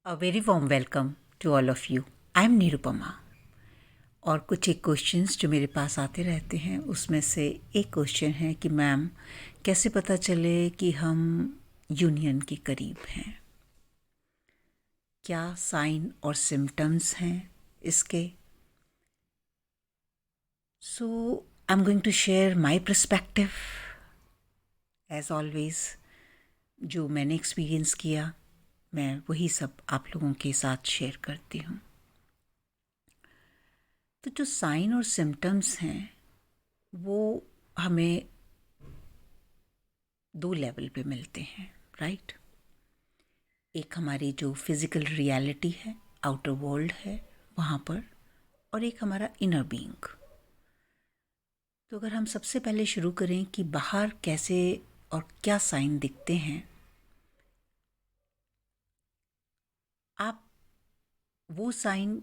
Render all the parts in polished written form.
A very warm welcome to all of you. I am Nirupama. और कुछ एक questions जो मेरे पास आते रहते हैं उसमें से एक क्वेश्चन है कि मैम कैसे पता चले कि हम यूनियन के करीब हैं। क्या साइन और सिम्टम्स हैं इसके। So I am going to share my perspective as always. जो मैंने एक्सपीरियंस किया मैं वही सब आप लोगों के साथ शेयर करती हूँ। तो जो साइन और सिम्टम्स हैं वो हमें दो लेवल पे मिलते हैं, राइट। एक हमारी जो फिज़िकल रियलिटी है, आउटर वर्ल्ड है वहाँ पर, और एक हमारा इनर बीइंग। तो अगर हम सबसे पहले शुरू करें कि बाहर कैसे और क्या साइन दिखते हैं, आप वो साइन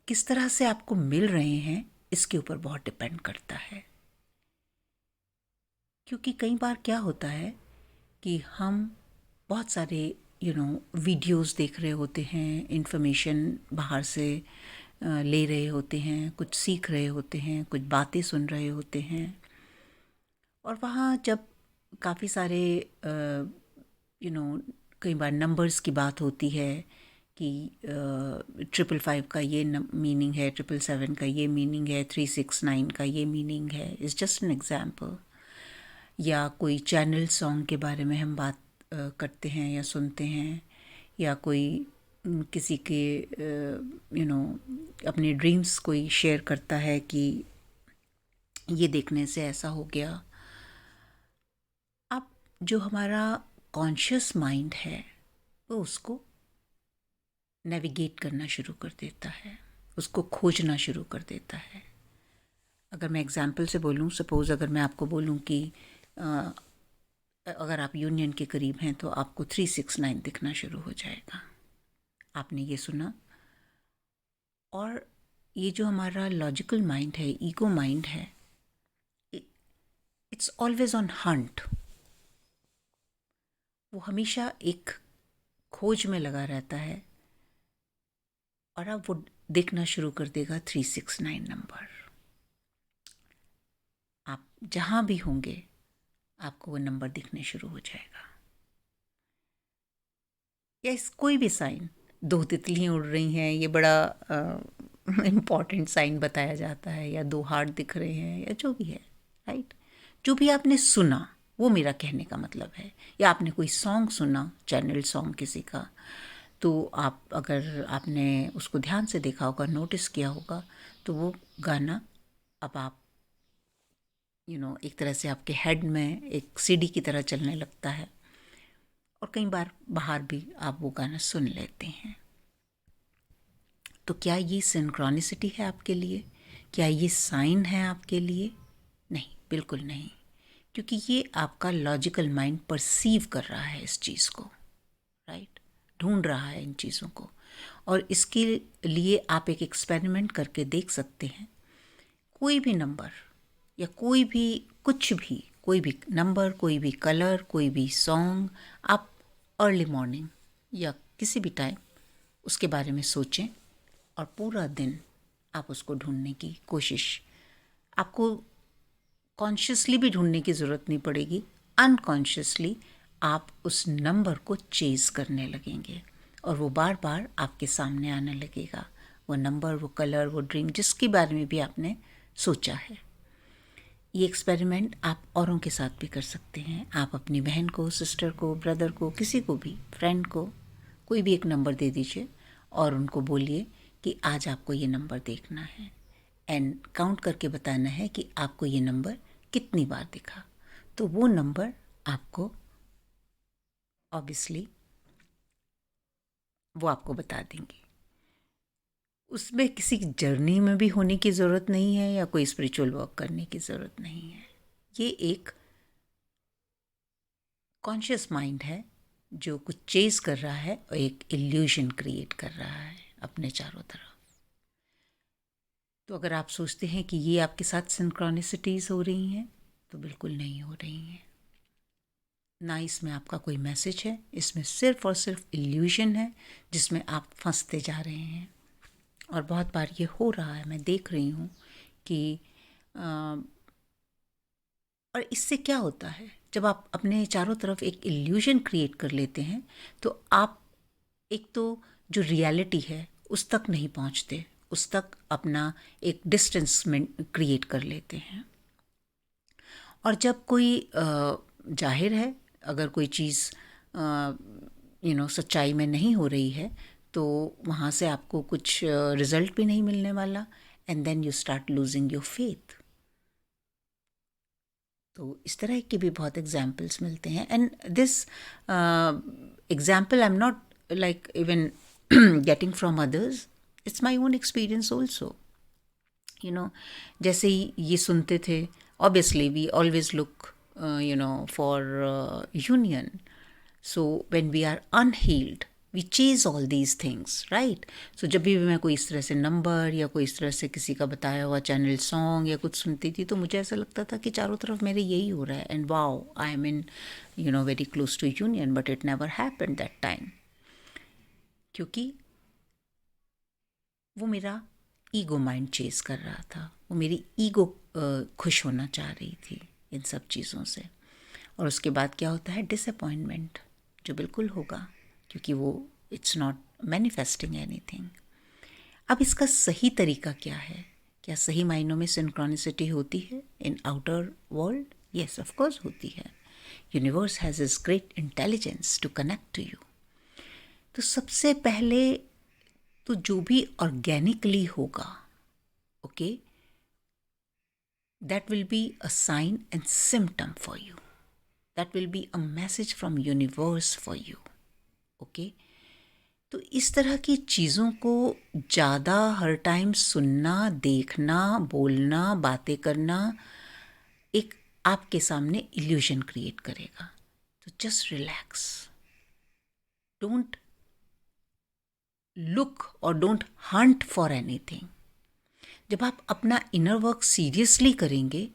किस तरह से आपको मिल रहे हैं इसके ऊपर बहुत डिपेंड करता है। क्योंकि कई बार क्या होता है कि हम बहुत सारे वीडियोस देख रहे होते हैं, इंफॉर्मेशन बाहर से ले रहे होते हैं, कुछ सीख रहे होते हैं, कुछ बातें सुन रहे होते हैं। और वहाँ जब काफ़ी सारे यू नो कई बार नंबर्स की बात होती है कि 555 का ये मीनिंग है, 777 का ये मीनिंग है, 369 का ये मीनिंग है, इज़ जस्ट एन एग्जाम्पल। या कोई चैनल सॉन्ग के बारे में हम बात करते हैं या सुनते हैं, या कोई किसी के अपने ड्रीम्स कोई शेयर करता है कि ये देखने से ऐसा हो गया। अब जो हमारा कॉन्शियस माइंड है वो उसको नेविगेट करना शुरू कर देता है, उसको खोजना शुरू कर देता है। अगर मैं एग्जांपल से बोलूँ, सपोज़ अगर मैं आपको बोलूँ कि अगर आप यूनियन के करीब हैं तो आपको 369 दिखना शुरू हो जाएगा। आपने ये सुना। और ये जो हमारा लॉजिकल माइंड है, ईगो माइंड है, इट्स ऑलवेज ऑन हंट। वो हमेशा एक खोज में लगा रहता है और अब वो देखना शुरू कर देगा 369 नंबर। आप जहाँ भी होंगे आपको वो नंबर दिखने शुरू हो जाएगा। या इस कोई भी साइन, दो तितलियाँ उड़ रही हैं, ये बड़ा इम्पॉर्टेंट साइन बताया जाता है, या दो हार्ट दिख रहे हैं, या जो भी है, राइट। जो भी आपने सुना वो मेरा कहने का मतलब है। या आपने कोई सॉन्ग सुना, चैनल सॉन्ग किसी का, तो आप अगर आपने उसको ध्यान से देखा होगा, नोटिस किया होगा, तो वो गाना अब आप एक तरह से आपके हेड में एक सीडी की तरह चलने लगता है। और कई बार बाहर भी आप वो गाना सुन लेते हैं। तो क्या ये सिंक्रोनिसिटी है आपके लिए? क्या ये साइन है आपके लिए? नहीं, बिल्कुल नहीं। क्योंकि ये आपका लॉजिकल माइंड परसीव कर रहा है इस चीज़ को, राइट, ढूंढ रहा है इन चीज़ों को। और इसके लिए आप एक एक्सपेरिमेंट करके देख सकते हैं। कोई भी नंबर या कोई भी कुछ भी, कोई भी नंबर, कोई भी कलर, कोई भी सॉन्ग, आप अर्ली मॉर्निंग या किसी भी टाइम उसके बारे में सोचें और पूरा दिन आप उसको ढूंढने की कोशिश। आपको कॉन्शियसली भी ढूंढने की ज़रूरत नहीं पड़ेगी, अनकॉन्शियसली आप उस नंबर को चेज़ करने लगेंगे और वो बार बार आपके सामने आने लगेगा। वो नंबर, वो कलर, वो ड्रीम, जिसके बारे में भी आपने सोचा है। ये एक्सपेरिमेंट आप औरों के साथ भी कर सकते हैं। आप अपनी बहन को, सिस्टर को, ब्रदर को, किसी को भी, फ्रेंड को कोई भी एक नंबर दे दीजिए और उनको बोलिए कि आज आपको ये नंबर देखना है एंड काउंट करके बताना है कि आपको ये नंबर कितनी बार दिखा। तो वो नंबर आपको ऑब्वियसली वो आपको बता देंगे। उसमें किसी जर्नी में भी होने की ज़रूरत नहीं है या कोई स्पिरिचुअल वर्क करने की ज़रूरत नहीं है। ये एक कॉन्शियस माइंड है जो कुछ चेज़ कर रहा है और एक इल्यूजन क्रिएट कर रहा है अपने चारों तरफ। तो अगर आप सोचते हैं कि ये आपके साथ सिंक्रोनिसिटीज़ हो रही हैं, तो बिल्कुल नहीं हो रही हैं। ना इसमें आपका कोई मैसेज है, इसमें सिर्फ और सिर्फ इल्यूजन है जिसमें आप फंसते जा रहे हैं। और बहुत बार ये हो रहा है, मैं देख रही हूँ कि और इससे क्या होता है, जब आप अपने चारों तरफ एक इल्यूजन क्रिएट कर लेते हैं तो आप एक तो जो रियलिटी है उस तक नहीं पहुंचते, उस तक अपना एक डिस्टेंस में क्रिएट कर लेते हैं। और जब कोई जाहिर है अगर कोई चीज़ सच्चाई में नहीं हो रही है तो वहाँ से आपको कुछ रिजल्ट भी नहीं मिलने वाला, and then you start losing your faith. तो इस तरह के भी बहुत एग्जाम्पल्स मिलते हैं, and this example I am not like even getting from others, it's my own experience also. जैसे ही ये सुनते थे, obviously we always look for union. So when we are unhealed we chase all these things, right. सो जब भी मैं कोई इस तरह से नंबर या कोई इस तरह से किसी का बताया हुआ चैनल सॉन्ग या कुछ सुनती थी तो मुझे ऐसा लगता था कि चारों तरफ मेरे यही हो रहा है, and wow I am in very close to union, but it never happened that time, क्योंकि वो मेरा ईगो माइंड चेज कर रहा था, वो मेरी ईगो खुश होना चाह रही थी इन सब चीज़ों से। और उसके बाद क्या होता है, डिसअपॉइंटमेंट, जो बिल्कुल होगा, क्योंकि वो इट्स नॉट मैनिफेस्टिंग एनीथिंग। अब इसका सही तरीका क्या है? क्या सही मायनों में सिंक्रोनिसिटी होती है in outer world? Yes, of course होती है। Universe has is great intelligence to connect to you. तो सबसे पहले तो जो भी ऑर्गेनिकली होगा, okay, that will be a sign and symptom for you, that will be a message from universe for you, okay। तो इस तरह की चीज़ों को ज़्यादा हर टाइम सुनना, देखना, बोलना, बातें करना एक आपके सामने इल्यूजन क्रिएट करेगा। तो जस्ट रिलैक्स, डोंट लुक और डोंट हंट फॉर एनीथिंग। जब आप अपना इनर वर्क सीरियसली करेंगे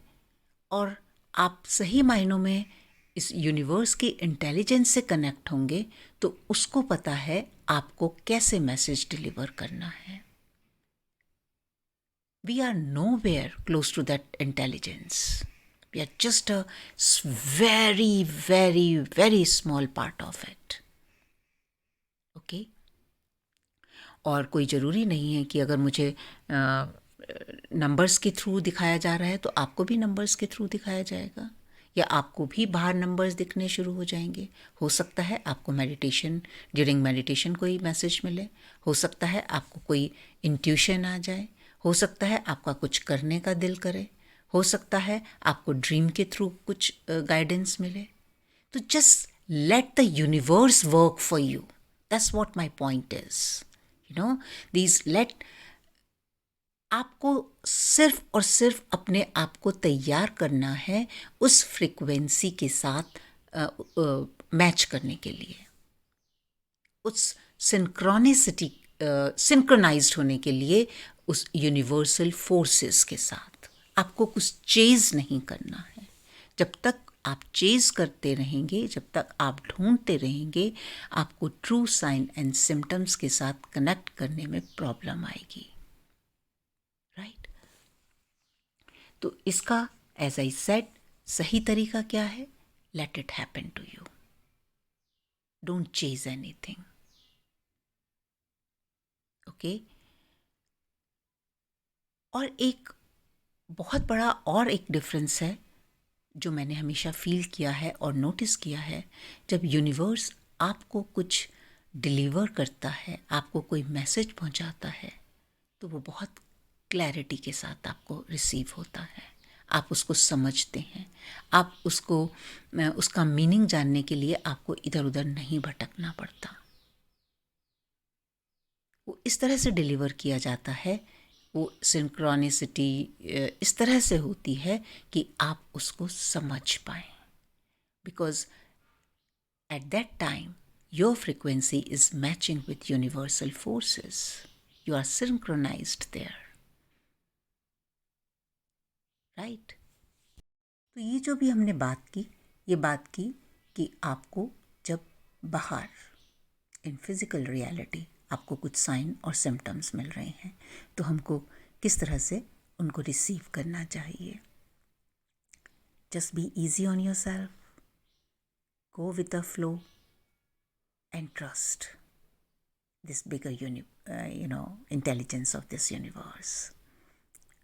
और आप सही मायनों में इस यूनिवर्स की इंटेलिजेंस से कनेक्ट होंगे तो उसको पता है आपको कैसे मैसेज डिलीवर करना है। We are nowhere close to that intelligence, we are just a very very very small part of it, okay. और कोई ज़रूरी नहीं है कि अगर मुझे नंबर्स के थ्रू दिखाया जा रहा है तो आपको भी नंबर्स के थ्रू दिखाया जाएगा, या आपको भी बाहर नंबर्स दिखने शुरू हो जाएंगे। हो सकता है आपको मेडिटेशन, ड्यूरिंग मेडिटेशन कोई मैसेज मिले, हो सकता है आपको कोई इंट्यूशन आ जाए, हो सकता है आपका कुछ करने का दिल करे, हो सकता है आपको ड्रीम के थ्रू कुछ गाइडेंस मिले। तो just let the universe work for you, that's what my point is, these let. आपको सिर्फ और सिर्फ अपने आप को तैयार करना है उस फ्रिक्वेंसी के साथ मैच करने के लिए, उस सिंक्रोनिसिटी, सिंक्रोनाइज्ड होने के लिए उस यूनिवर्सल फोर्सेस के साथ। आपको कुछ चेज नहीं करना है। जब तक आप चेज करते रहेंगे, जब तक आप ढूंढते रहेंगे, आपको ट्रू साइन एंड सिम्टम्स के साथ कनेक्ट करने में प्रॉब्लम आएगी, राइट। तो इसका एज आई सेड सही तरीका क्या है? Let it happen to you, don't chase anything, okay. और एक बहुत बड़ा और एक डिफरेंस है जो मैंने हमेशा फील किया है और नोटिस किया है, जब यूनिवर्स आपको कुछ डिलीवर करता है, आपको कोई मैसेज पहुंचाता है, तो वो बहुत क्लैरिटी के साथ आपको रिसीव होता है, आप उसको समझते हैं, आप उसको उसका मीनिंग जानने के लिए आपको इधर उधर नहीं भटकना पड़ता। वो इस तरह से डिलीवर किया जाता है, वो सिंक्रोनिसिटी इस तरह से होती है कि आप उसको समझ पाएँ, because at that time your frequency is matching with universal forces, you are synchronized there, right। तो ये जो भी हमने बात की, ये बात की कि आपको जब बाहर इन फिजिकल रियलिटी आपको कुछ साइन और सिम्टम्स मिल रहे हैं तो हमको किस तरह से उनको रिसीव करना चाहिए. Just be easy on your self, go with the flow and trust this bigger intelligence of this universe.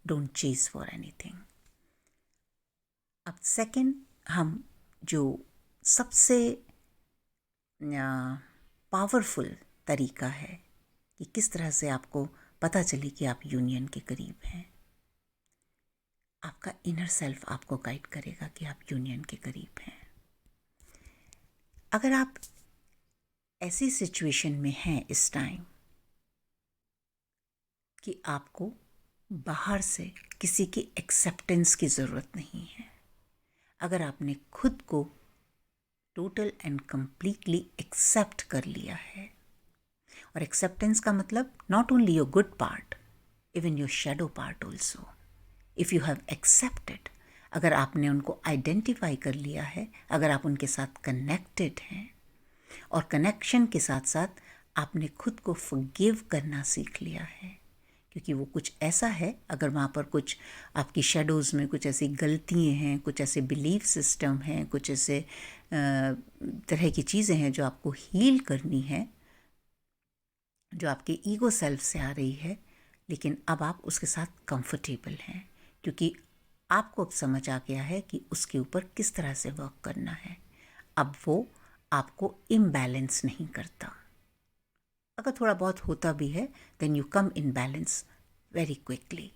Don't chase for anything. अब सेकंड, हम जो सबसे पावरफुल तरीका है कि किस तरह से आपको पता चले कि आप यूनियन के करीब हैं, आपका इनर सेल्फ आपको गाइड करेगा कि आप यूनियन के करीब हैं. अगर आप ऐसी सिचुएशन में हैं इस टाइम कि आपको बाहर से किसी की एक्सेप्टेंस की ज़रूरत नहीं है, अगर आपने खुद को टोटल एंड कंप्लीटली एक्सेप्ट कर लिया है, और एक्सेप्टेंस का मतलब not only your good part, even your shadow part also, if you have accepted, अगर आपने उनको आइडेंटिफाई कर लिया है, अगर आप उनके साथ कनेक्टेड हैं, और कनेक्शन के साथ साथ आपने खुद को फॉरगिव करना सीख लिया है, क्योंकि वो कुछ ऐसा है, अगर वहाँ पर कुछ आपकी शेडोज़ में कुछ ऐसी गलतियाँ हैं, कुछ ऐसे बिलीफ सिस्टम हैं, कुछ ऐसे तरह की चीज़ें हैं जो आपको हील करनी है, जो आपके ईगो सेल्फ से आ रही है, लेकिन अब आप उसके साथ कंफर्टेबल हैं, क्योंकि आपको अब समझ आ गया है कि उसके ऊपर किस तरह से वर्क करना है. अब वो आपको इम्बैलेंस नहीं करता. अगर थोड़ा बहुत होता भी है, then you come in balance very quickly.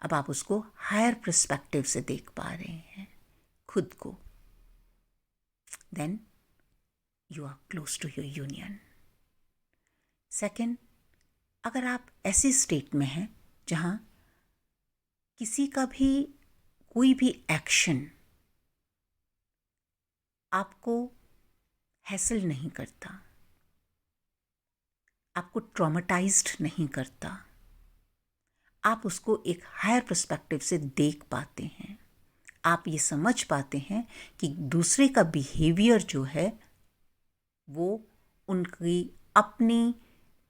अब आप उसको हायर पर्सपेक्टिव से देख पा रहे हैं खुद को. Then you are close to your union. Second, अगर आप ऐसी स्टेट में हैं जहाँ किसी का भी कोई भी एक्शन आपको हैसल नहीं करता, आपको ट्रॉमेटाइज्ड नहीं करता, आप उसको एक हायर पर्सपेक्टिव से देख पाते हैं, आप ये समझ पाते हैं कि दूसरे का बिहेवियर जो है वो उनकी अपनी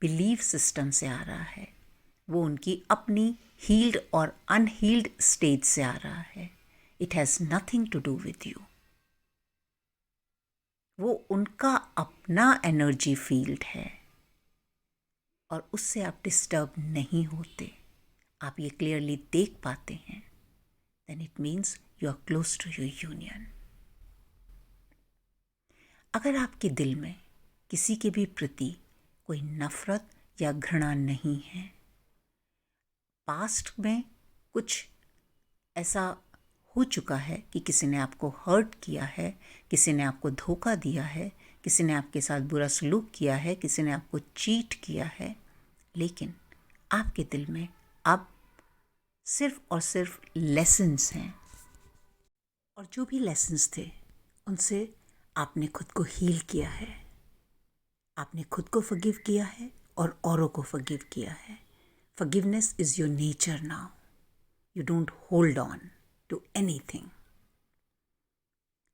बिलीफ सिस्टम से आ रहा है, वो उनकी अपनी हील्ड और अनहील्ड स्टेज से आ रहा है. It has nothing to do with you. वो उनका अपना एनर्जी फील्ड है और उससे आप डिस्टर्ब नहीं होते. आप ये क्लियरली देख पाते हैं. Then it means you are close to your union. अगर आपके दिल में किसी के भी प्रति कोई नफरत या घृणा नहीं है, पास्ट में कुछ ऐसा हो चुका है कि किसी ने आपको हर्ट किया है, किसी ने आपको धोखा दिया है, किसी ने आपके साथ बुरा सलूक किया है, किसी ने आपको चीट किया है, लेकिन आपके दिल में अब सिर्फ और सिर्फ लेसन्स हैं, और जो भी लेसन्स थे उनसे आपने खुद को हील किया है, आपने खुद को फॉरगिव किया है और औरों को फॉरगिव किया है. Forgiveness is your nature now. You don't hold on to anything.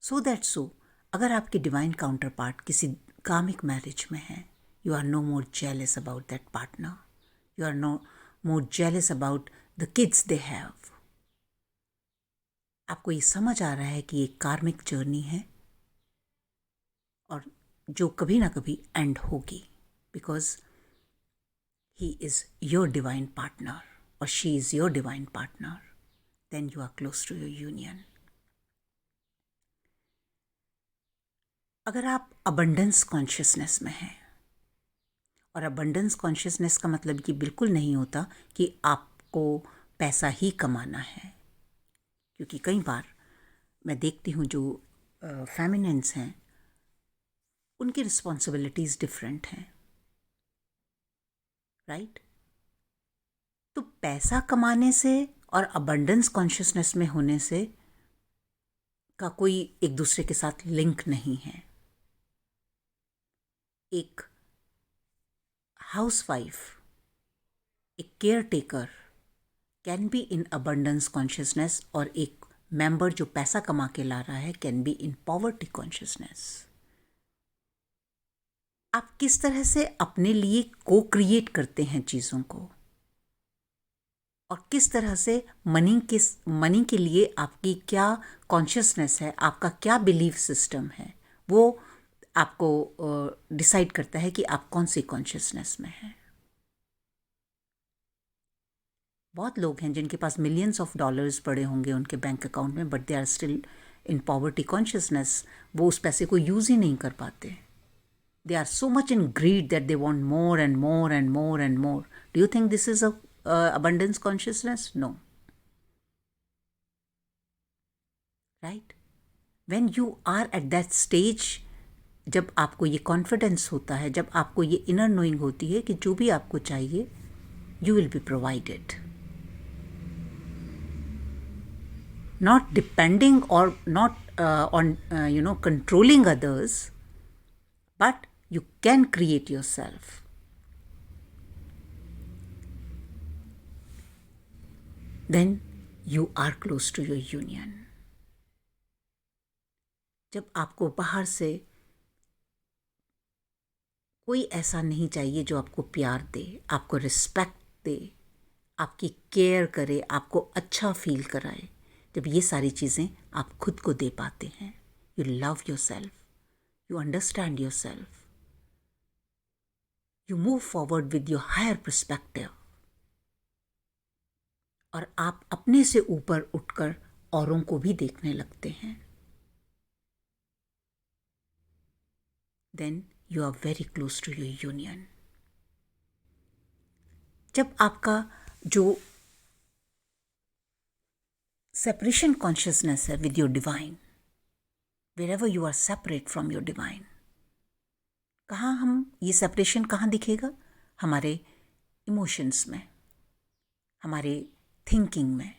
So अगर आपके डिवाइन काउंटर पार्ट किसी कामिक मैरिज में है, you are no more jealous about that partner. You are no more jealous about the kids they have. आपको ये समझ आ रहा है कि ये कार्मिक जर्नी है और जो कभी ना कभी एंड होगी, because he is your divine partner और she is your divine partner. Then you are close to your union. अगर आप अबंडेंस कॉन्शियसनेस में हैं, और अबंडेंस कॉन्शियसनेस का मतलब ये बिल्कुल नहीं होता कि आपको पैसा ही कमाना है, क्योंकि कई बार मैं देखती हूँ जो फेमिनिन्स हैं उनकी रिस्पॉन्सिबिलिटीज़ डिफरेंट हैं, राइट? तो पैसा कमाने से और अबंडेंस कॉन्शियसनेस में होने से का कोई एक दूसरे के साथ लिंक नहीं है. एक हाउसवाइफ, एक care taker can be in abundance consciousness, और एक मेंबर जो पैसा कमा के ला रहा है can be in poverty consciousness. आप किस तरह से अपने लिए को क्रिएट करते हैं चीज़ों को, और किस तरह से मनी के लिए आपकी क्या कॉन्शियसनेस है, आपका क्या बिलीफ सिस्टम है, वो आपको डिसाइड करता है कि आप कौन सी कॉन्शियसनेस में हैं। बहुत लोग हैं जिनके पास मिलियंस ऑफ डॉलर्स पड़े होंगे उनके बैंक अकाउंट में, but they are still in poverty consciousness. वो उस पैसे को यूज़ ही नहीं कर पाते। They are so much in greed that they want more and more and more and more. Do you think this is a abundance consciousness? No. Right? When you are at that stage, जब आपको ये confidence होता है, जब आपको ये inner knowing होती है कि जो भी आपको चाहिए you will be provided, not depending or not on controlling others, but you can create yourself. Then you are close to your union. जब आपको बाहर से कोई ऐसा नहीं चाहिए जो आपको प्यार दे, आपको रिस्पेक्ट दे, आपकी केयर करे, आपको अच्छा फील कराए, जब ये सारी चीज़ें आप खुद को दे पाते हैं, you love yourself, you understand yourself, you move forward with your higher perspective, और आप अपने से ऊपर उठकर औरों को भी देखने लगते हैं, then you are very close to your union. जब आपका जो सेपरेशन कॉन्शियसनेस है with your divine, wherever you are separate from your divine, कहाँ हम ये सेपरेशन कहाँ दिखेगा? हमारे इमोशंस में, हमारे थिंकिंग में।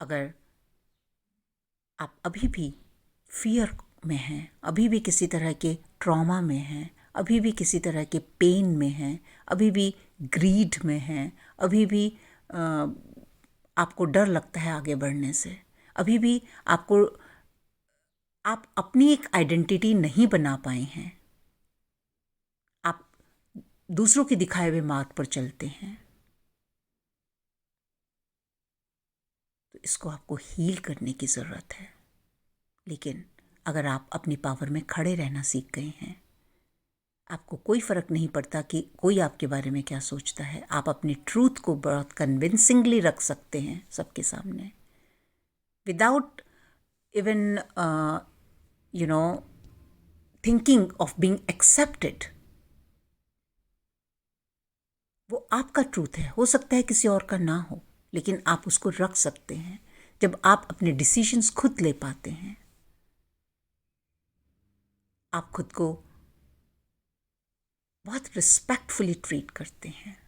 अगर आप अभी भी फियर में हैं, अभी भी किसी तरह के ट्रॉमा में हैं, अभी भी किसी तरह के पेन में हैं, अभी भी ग्रीड में हैं, अभी भी आपको डर लगता है आगे बढ़ने से, अभी भी आप अपनी एक आइडेंटिटी नहीं बना पाए हैं, आप दूसरों के दिखाए हुए मार्ग पर चलते हैं, तो इसको आपको हील करने की ज़रूरत है। लेकिन अगर आप अपनी पावर में खड़े रहना सीख गए हैं, आपको कोई फ़र्क नहीं पड़ता कि कोई आपके बारे में क्या सोचता है, आप अपनी ट्रूथ को बहुत कन्विंसिंगली रख सकते हैं सबके सामने, without even thinking of being accepted. वो आपका ट्रूथ है, हो सकता है किसी और का ना हो, लेकिन आप उसको रख सकते हैं जब आप अपने डिसीजंस खुद ले पाते हैं, आप खुद को बहुत रिस्पेक्टफुली ट्रीट करते हैं,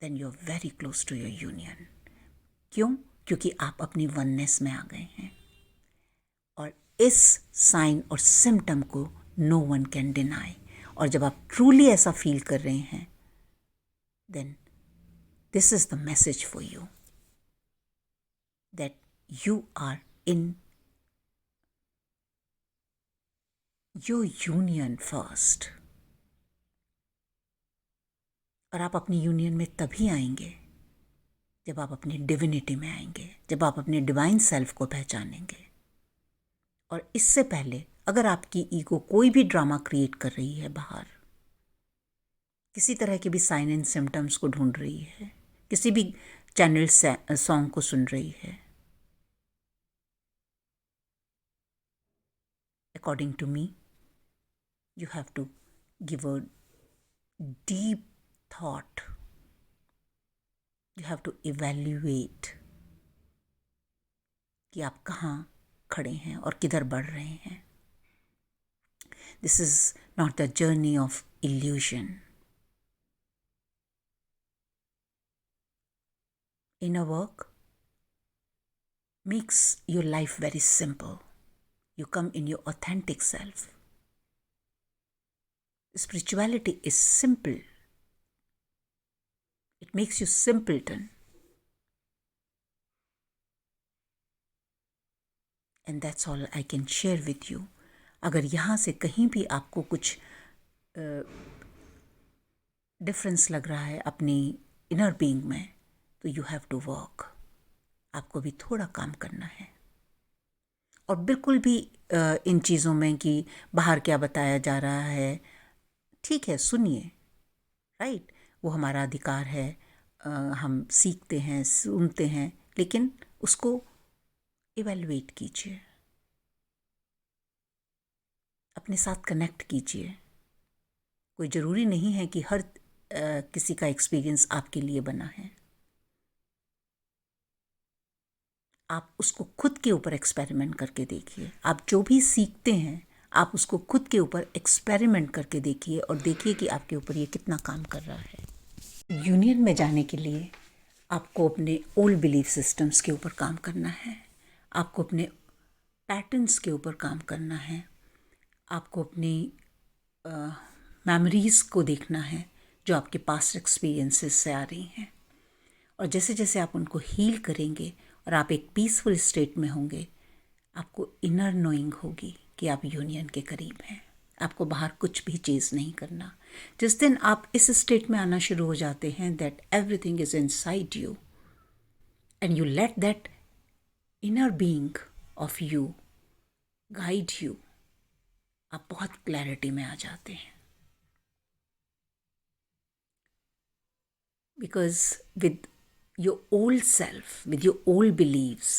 then you are very close to your union. क्यों? क्योंकि आप अपनी वननेस में आ गए हैं, और इस साइन और सिम्टम को नो वन कैन डिनाई। और जब आप ट्रूली ऐसा फील कर रहे हैं, then this is the message for you, that you are in your union first. और आप अपनी यूनियन में तभी आएंगे जब आप अपनी डिविनिटी में आएंगे, जब आप अपने डिवाइन सेल्फ को पहचानेंगे। और इससे पहले अगर आपकी ईगो कोई भी ड्रामा क्रिएट कर रही है बाहर, किसी तरह के भी साइन एंड सिम्टम्स को ढूंढ रही है, किसी भी चैनल सॉन्ग को सुन रही है, according to me, you have to give a deep thought. You have to evaluate कि आप कहाँ खड़े हैं और किधर बढ़ रहे हैं. This is not the journey of illusion. Inner work makes your life very simple. You come in your authentic self. Spirituality is simple. It It makes you simpleton. And that's all I can share with you. अगर यहाँ से कहीं भी आपको कुछ difference लग रहा है अपनी इनर बीइंग में, तो यू हैव टू वर्क. आपको भी थोड़ा काम करना है. और बिल्कुल भी इन चीज़ों में कि बाहर क्या बताया जा रहा है, ठीक है, सुनिए, राइट, वो हमारा अधिकार है. हम सीखते हैं, सुनते हैं, लेकिन उसको इवैल्यूएट कीजिए, अपने साथ कनेक्ट कीजिए. कोई ज़रूरी नहीं है कि हर किसी का एक्सपीरियंस आपके लिए बना है. आप उसको खुद के ऊपर एक्सपेरिमेंट करके देखिए. आप जो भी सीखते हैं, आप उसको खुद के ऊपर एक्सपेरिमेंट करके देखिए और देखिए कि आपके ऊपर ये कितना काम कर रहा है. यूनियन में जाने के लिए आपको अपने ओल्ड बिलीफ सिस्टम्स के ऊपर काम करना है. आपको अपने पैटर्न्स के ऊपर काम करना है. आपको अपनी मेमोरीज़ को देखना है जो आपके पास्ट एक्सपीरियंसेस से आ रही हैं. और जैसे जैसे आप उनको हील करेंगे और आप एक पीसफुल स्टेट में होंगे, आपको इनर नोइंग होगी कि आप यूनियन के करीब हैं. आपको बाहर कुछ भी चीज़ नहीं करना. जिस दिन आप इस स्टेट में आना शुरू हो जाते हैं that everything is inside you and you let that inner being of you guide you, आप बहुत क्लैरिटी में आ जाते हैं. Because with your old self, with your old beliefs,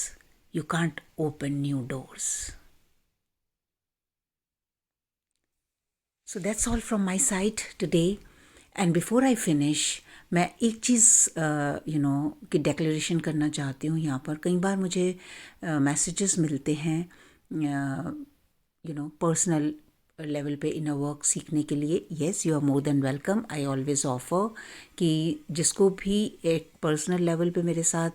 you can't open new doors. So that's all from my side today. And before I finish, मैं एक चीज़ की declaration करना चाहती हूँ यहाँ पर. कई बार मुझे मैसेजेस मिलते हैं पर्सनल लेवल पे इनर वर्क सीखने के लिए. Yes, you are more than welcome. I always offer कि जिसको भी एक पर्सनल लेवल पे मेरे साथ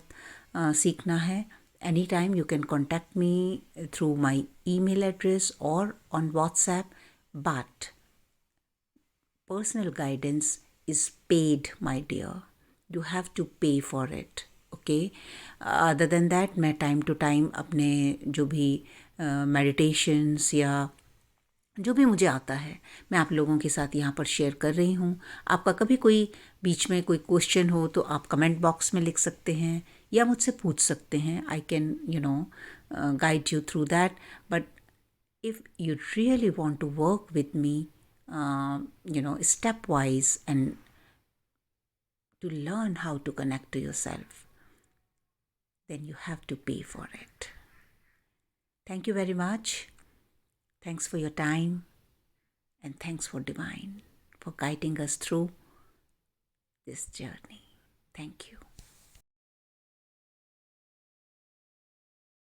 सीखना है, any time you can contact me through my email address और on WhatsApp. But personal guidance is paid, my dear. You have to pay for it. Okay. Other than that, मैं time to time अपने जो भी meditations या जो भी मुझे आता है, मैं आप लोगों के साथ यहाँ पर शेयर कर रही हूँ. आपका कभी कोई बीच में कोई क्वेश्चन हो तो आप कमेंट बॉक्स में लिख सकते हैं या मुझसे पूछ सकते हैं. I can guide you through that. But if you really want to work with me, stepwise, and to learn how to connect to yourself, then you have to pay for it. Thank you very much. Thanks for your time, and thanks for Divine for guiding us through this journey. Thank you.